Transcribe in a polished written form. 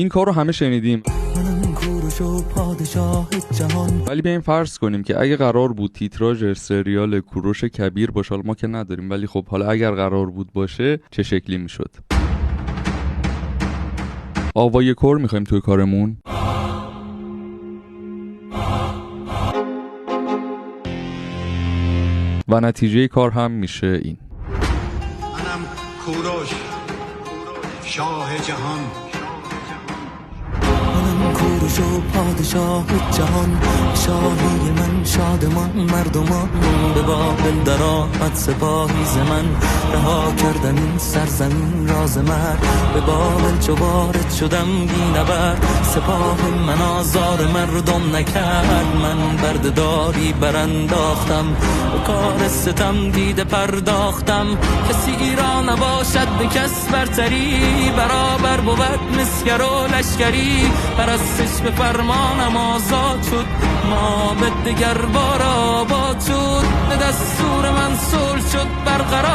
این کار رو همه شنیدیم، ولی بیایم فرض کنیم که اگه قرار بود تیتراژ سریال کوروش کبیر باشه، ما که نداریم، ولی خب حالا اگر قرار بود باشه چه شکلی میشد؟ آوای کور میخوایم توی کارمون؟ و نتیجه کار هم میشه این. منم کوروش، شاه جهان. منم کوروش و پادشاه جهان، شاهی من شادمان مردمان. به بابل در آمد سپاهی ز من، رها کردم این سرزمین راز مرد. به بابل چو وارد شدم بی نبرد، سپاه من آزار مردم نکرد. من بردهداری برانداختم، به کار ستم دیده پرداختم. کسی را نباشد به کس برتری، برابر بود مسگر و لشکری. پرستش به فرمانم آزاد شد، ما به دگر بار آباد شد. به دستور من صلح شد برقرار،